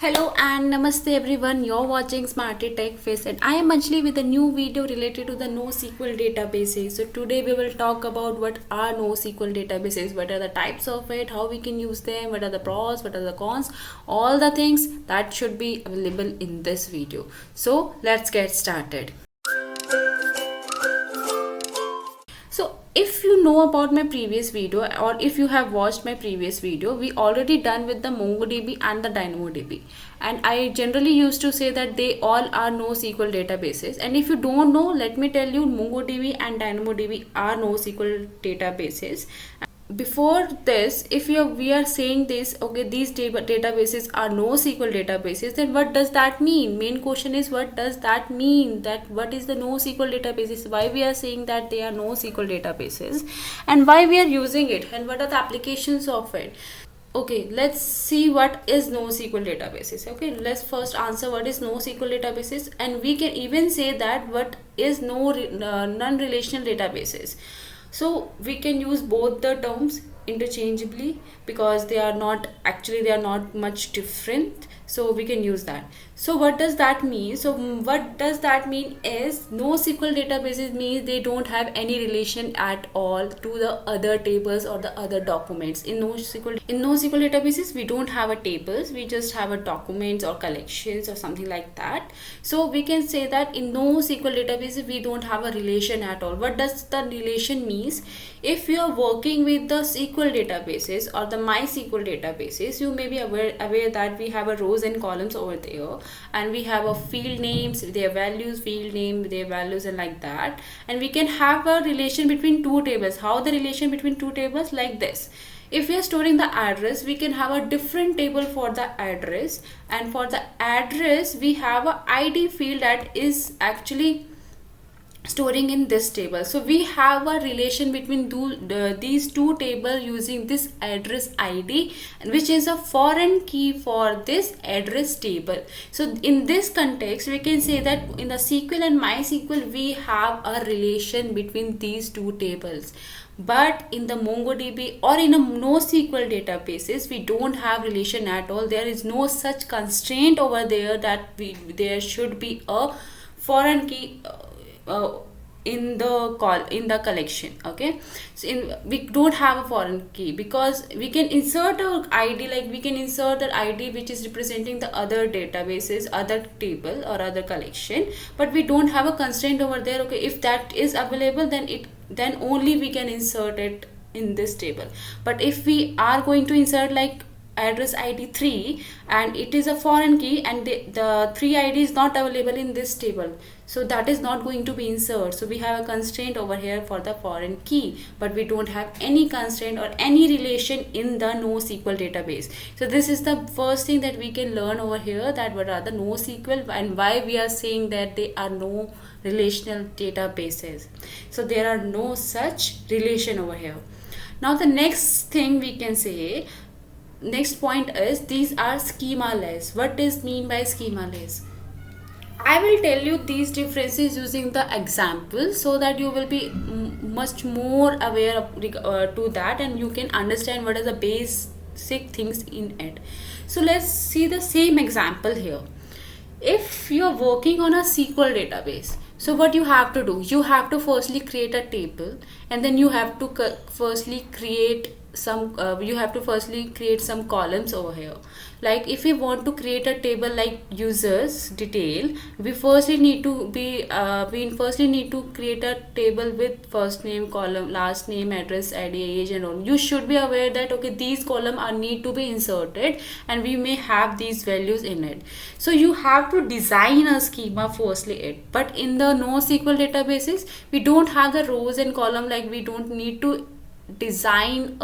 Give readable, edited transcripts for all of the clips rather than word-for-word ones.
Hello and namaste everyone. You're watching Smarty Tech Face and I am Anjali with a new video related to the NoSQL databases. So today we will talk about what are NoSQL databases, what are the types of it, how we can use them, what are the pros, what are the cons, all the things that should be available in this video. So let's get started. So if you know about my previous video or if you have watched my previous video, we already done with the MongoDB and the DynamoDB, and I generally used to say that they all are NoSQL databases. And if you don't know, let me tell you, MongoDB and DynamoDB are NoSQL databases. Before this, if we are saying this, okay, these databases are NoSQL databases, then what does that mean? Main question is, what does that mean? That what is the NoSQL databases? Why we are saying that they are NoSQL databases, and why we are using it, and what are the applications of it? Okay, let's see what is NoSQL databases. Okay, let's first answer what is NoSQL databases, and we can even say that what is non-relational databases. So we can use both the terms interchangeably because they are not much different, so we can use that. So what does that mean? So what does that mean is, NoSQL databases means they don't have any relation at all to the other tables or the other documents. In NoSQL databases, we don't have a tables, we just have a documents or collections or something like that. So we can say that in NoSQL databases we don't have a relation at all. What does the relation means? If you are working with the SQL databases or the MySQL databases, you may be aware that we have a rows and columns over there, and we have a field names, their values, field name, their values, and like that. And we can have a relation between two tables. How the relation between two tables? Like this. If we are storing the address, we can have a different table for the address, and for the address we have a ID field that is actually storing in this table. So we have a relation between these two tables using this address ID, which is a foreign key for this address table. So in this context, we can say that in the SQL and MySQL we have a relation between these two tables. But in the MongoDB or in a NoSQL databases, we don't have relation at all. There is no such constraint over there that there should be a foreign key in the collection. Okay, so we don't have a foreign key because we can insert a ID, like we can insert an ID which is representing the other databases, other table or other collection, but we don't have a constraint over there. Okay, if that is available, then only we can insert it in this table. But if we are going to insert like address ID 3 and it is a foreign key and the 3 ID is not available in this table, so that is not going to be inserted. So we have a constraint over here for the foreign key, but we don't have any constraint or any relation in the NoSQL database. So this is the first thing that we can learn over here, that what are the NoSQL and why we are saying that they are no relational databases. So there are no such relation over here. Now the next thing we can say, next point is, these are schema-less. What is mean by schema-less? I will tell you these differences using the example so that you will be much more aware of, to that, and you can understand what are the basic things in it. So let's see the same example here. If you're working on a SQL database, so what you have to do, you have to firstly create a table, and then you have to firstly create some columns over here. Like if we want to create a table like users detail, we firstly need to create a table with first name, column, last name, address, ID, age, and all. You should be aware that okay, these columns are need to be inserted and we may have these values in it. So you have to design a schema firstly it. But in the NoSQL databases, we don't have the rows and column, like we don't need to design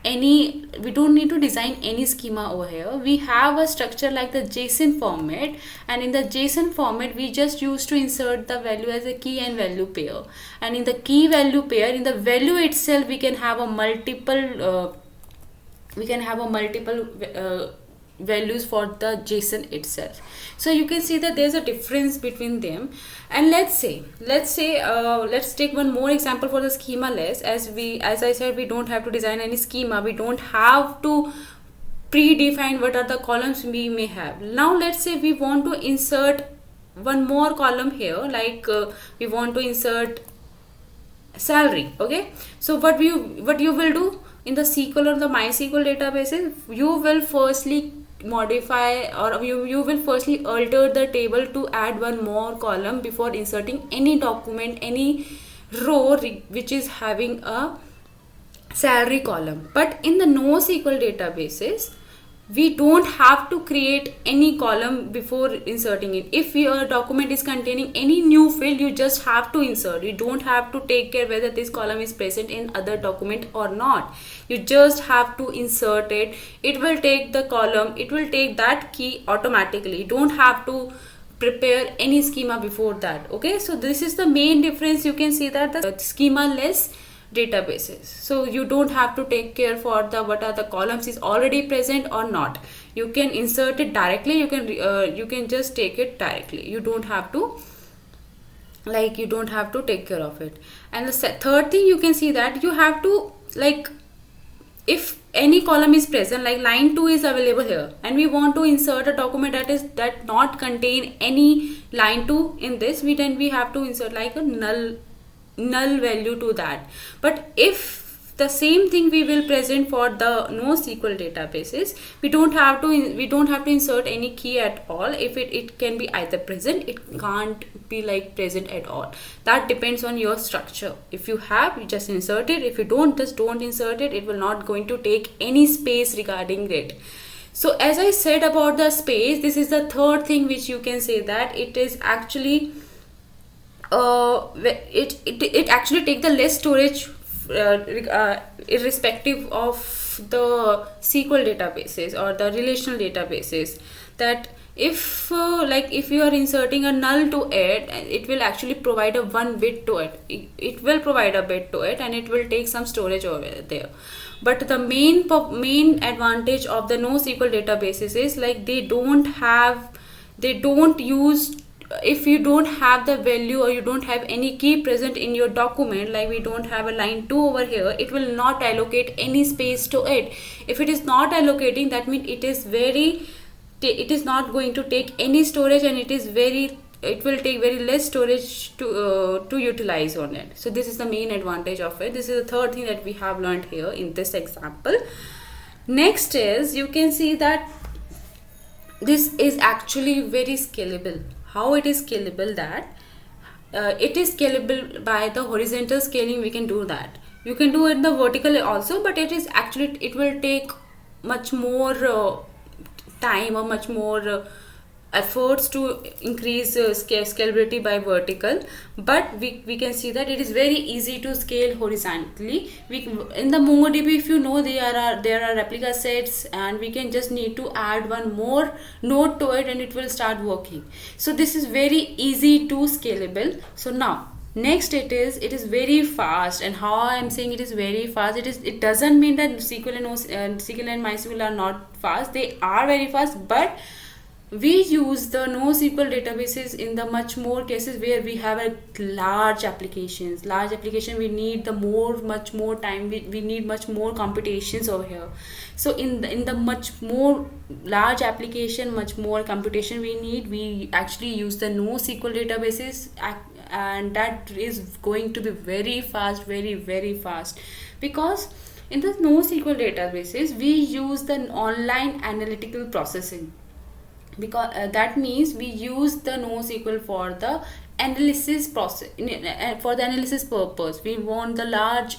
any schema over here. We have a structure like the JSON format, and in the JSON format we just used to insert the value as a key and value pair, and in the key value pair, in the value itself, we can have a multiple values for the JSON itself. So you can see that there's a difference between them. And let's take one more example for the schema less. As I said, we don't have to design any schema, we don't have to predefined what are the columns we may have. Now let's say we want to insert one more column here, like we want to insert salary. Okay, so what you will do in the SQL or the MySQL databases, you will firstly modify, or you will firstly alter the table to add one more column before inserting any document, any row which is having a salary column. But in the NoSQL databases, we don't have to create any column before inserting it. If your document is containing any new field, you just have to insert. You don't have to take care whether this column is present in other document or not. You just have to insert it. It will take the column, it will take that key automatically. You don't have to prepare any schema before that. Okay, so this is the main difference. You can see that the schema less databases, so you don't have to take care for the what are the columns is already present or not. You can insert it directly, you can just take it directly. You don't have to take care of it. And the third thing, you can see that you have to, like, if any column is present, like line 2 is available here, and we want to insert a document that not contain any line 2 in this, then we have to insert like a null value to that. But if the same thing we will present for the NoSQL databases, we don't have to insert any key at all. If it can be either present, it can't be like present at all. That depends on your structure. If you have, you just insert it. If you don't, just don't insert it. It will not going to take any space regarding it. So as I said about the space, this is the third thing which you can say that it is actually it actually take the less storage irrespective of the SQL databases or the relational databases. That if if you are inserting a null to it, it will actually provide a one bit to it. It will provide a bit to it, and it will take some storage over there. But the main advantage of the NoSQL databases is like they don't use, if you don't have the value or you don't have any key present in your document, like we don't have a line 2 over here, it will not allocate any space to it. If it is not allocating, that means it is not going to take any storage, and it will take very less storage to utilize on it. So this is the main advantage of it. This is the third thing that we have learned here in this example. Next is, you can see that this is actually very scalable. How it is scalable? That it is scalable by the horizontal scaling. We can do that. You can do it the vertical also, but it will take much more time or much more efforts to increase scalability by vertical. But we can see that it is very easy to scale horizontally. In the MongoDB, if you know, there are replica sets, and we can just need to add one more node to it, and it will start working. So this is very easy to scalable. So now next, it is very fast. And how I am saying it is very fast, it doesn't mean that SQL and MySQL are not fast. They are very fast, but we use the NoSQL databases in the much more cases where we have a large application. We need much more time. We need much more computations over here. So in the much more large application, much more computation we actually use the NoSQL databases, and that is going to be very fast, very, very fast. Because in the NoSQL databases, we use the online analytical processing. Because that means we use the NoSQL for the analysis process, for the analysis purpose. We have a large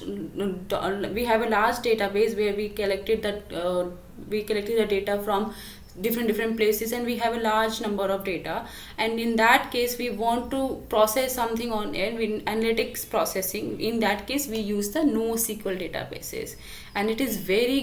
database where we collected the data from different places, and we have a large number of data, and in that case we want to process something on it with analytics processing. In that case we use the NoSQL databases, and it is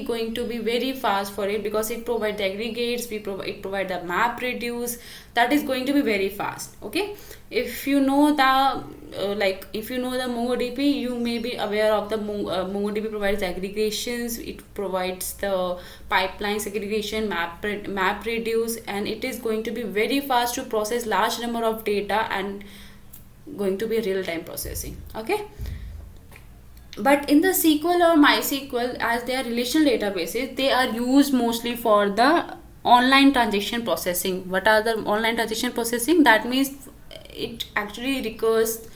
going to be very fast for it, because it provides the aggregates, it provides the map reduce. That is going to be very fast. Okay, if you know the MongoDB, you may be aware of the MongoDB provides aggregations, it provides the pipelines, aggregation, map reduce, and it is going to be very fast to process large number of data, and going to be real-time processing. Okay, But in the SQL or MySQL, as they are relational databases, they are used mostly for the online transaction processing. What are the online transaction processing? That means it actually recurs,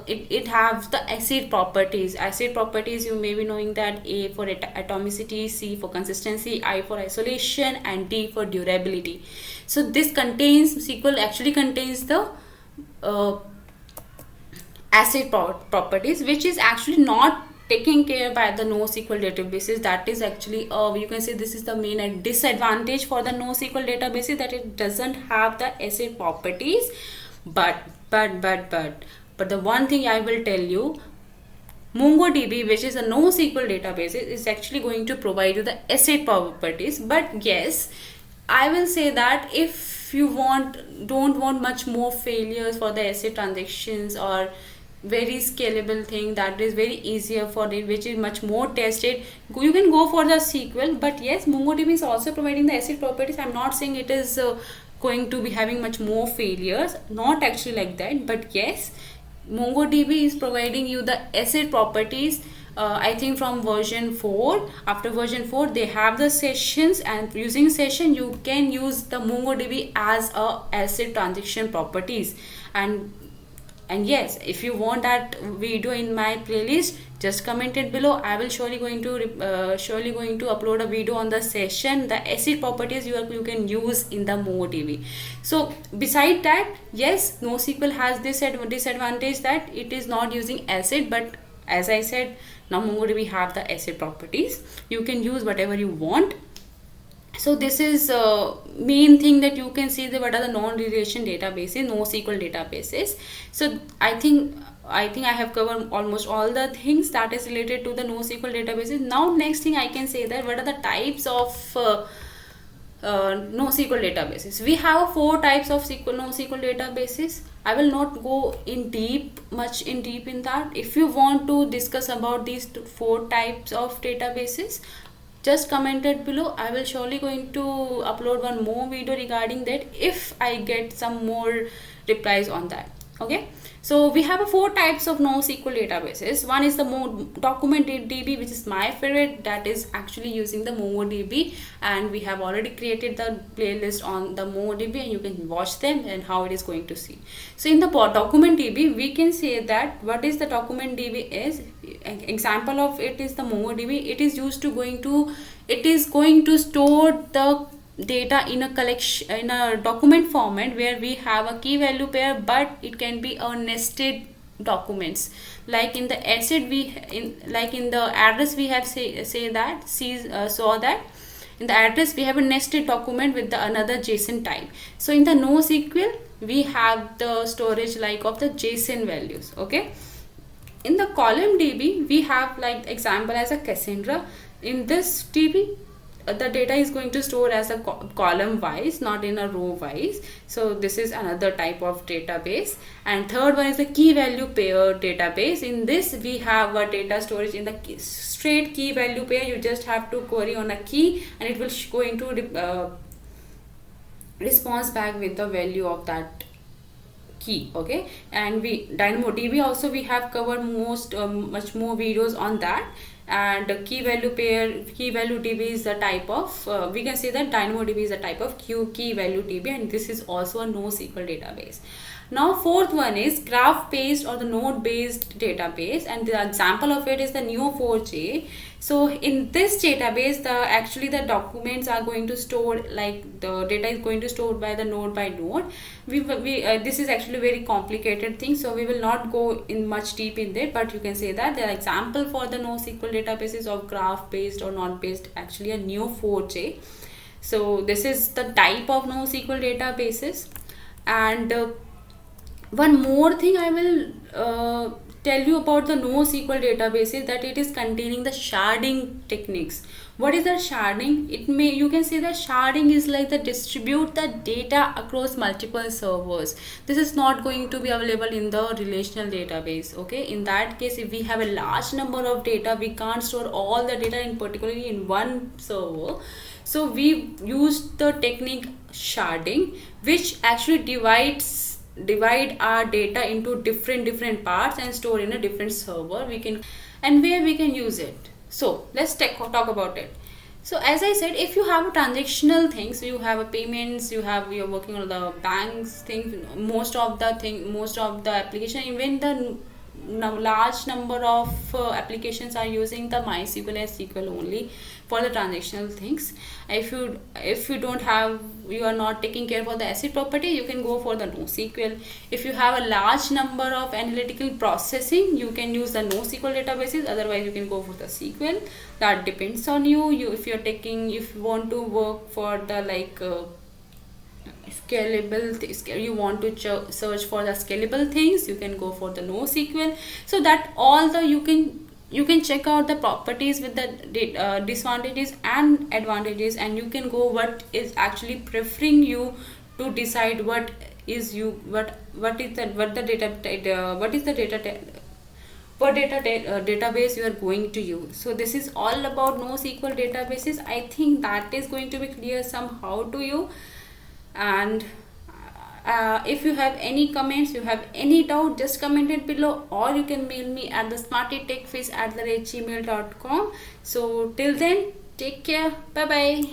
it has the ACID properties. ACID properties, you may be knowing that: A for atomicity, C for consistency, I for isolation, and D for durability. So this contains, SQL actually contains the ACID properties, which is actually not taken care by the NoSQL databases. That is actually, you can say, this is the main disadvantage for the NoSQL databases, that it doesn't have the ACID properties. But the one thing I will tell you, MongoDB, which is a NoSQL database, is actually going to provide you the ACID properties. But yes, I will say that if you don't want much more failures for the ACID transactions, or very scalable thing that is very easier for it, which is much more tested, you can go for the SQL. But yes, MongoDB is also providing the ACID properties. I'm not saying it is going to be having much more failures, not actually like that. But yes, MongoDB is providing you the ACID properties. I think from version 4. After version 4, they have the sessions, and using session you can use the MongoDB as a ACID transaction properties. And yes, if you want that video in my playlist, just comment it below. I will surely going to upload a video on the session, the ACID properties you can use in the MongoDB. So beside that, yes, NoSQL has this disadvantage that it is not using ACID. But as I said, now MongoDB have the ACID properties. You can use whatever you want. So this is main thing that you can see, the what are the non-relation databases, NoSQL databases. So I think I have covered almost all the things that is related to the NoSQL databases. Now next thing I can say that what are the types of NoSQL databases. We have 4 types of NoSQL databases. I will not go much in deep in that. If you want to discuss about these 4 types of databases, just comment it below. I will surely going to upload one more video regarding that if I get some more replies on that. Okay, so we have 4 types of NoSQL databases. One is the document DB, which is my favorite. That is actually using the MongoDB, and we have already created the playlist on the MongoDB, and you can watch them and how it is going to see. So in the document DB, we can say that what is the document DB is. Example of it is the MongoDB. It is going to store the data in a collection, in a document format, where we have a key value pair, but it can be a nested documents. Like in the ACID, like in the address, we have saw that in the address we have a nested document with the another JSON type. So in the NoSQL, we have the storage like of the JSON values. Okay, in the column DB, we have like example as a Cassandra. In this DB, the data is going to store as a column wise, not in a row wise. So this is another type of database. And third one is the key value pair database. In this, we have a data storage in the straight key value pair. You just have to query on a key, and it will going to response back with the value of that key. Okay, and DynamoDB also we have covered much more videos on that. And key value DB is the type of we can say that DynamoDB is a type of key value DB, and this is also a NoSQL database. Now fourth one is graph based or the node based database, and the example of it is the Neo4j. So in this database, the documents are going to store, like the data is going to store by the node by node. This is actually very complicated thing, so we will not go in much deep in that. But you can say that the example for the NoSQL databases of graph based or node based actually a Neo4j. So this is the type of NoSQL databases. And one more thing I will tell you about the NoSQL databases, that it is containing the sharding techniques. What is that sharding? You can say that sharding is like the distribute the data across multiple servers. This is not going to be available in the relational database. Okay, in that case, if we have a large number of data, we can't store all the data particularly in one server. So we use the technique sharding, which actually divide our data into different parts and store in a different server. and where we can use it. So let's talk about it. So as I said, if you have a transactional things, you have a payments, you're working on the banks thing, most of the application, even the large number of applications are using the MySQL and SQL only for the transactional things. If you don't have, you are not taking care for the asset property, you can go for the NoSQL. If you have a large number of analytical processing, you can use the NoSQL databases, otherwise you can go for the SQL. That depends on you. If you want to work for the scalable, you want to search for the scalable things, you can go for the NoSQL. So that all the you can check out the properties with the disadvantages and advantages, and you can go what is actually preferring you to decide what is database you are going to use. So this is all about NoSQL databases. I think that is going to be clear somehow to you. And if you have any comments, you have any doubt, just comment it below, or you can mail me at the smartytechfizz@gmail.com. So till then, take care. Bye bye.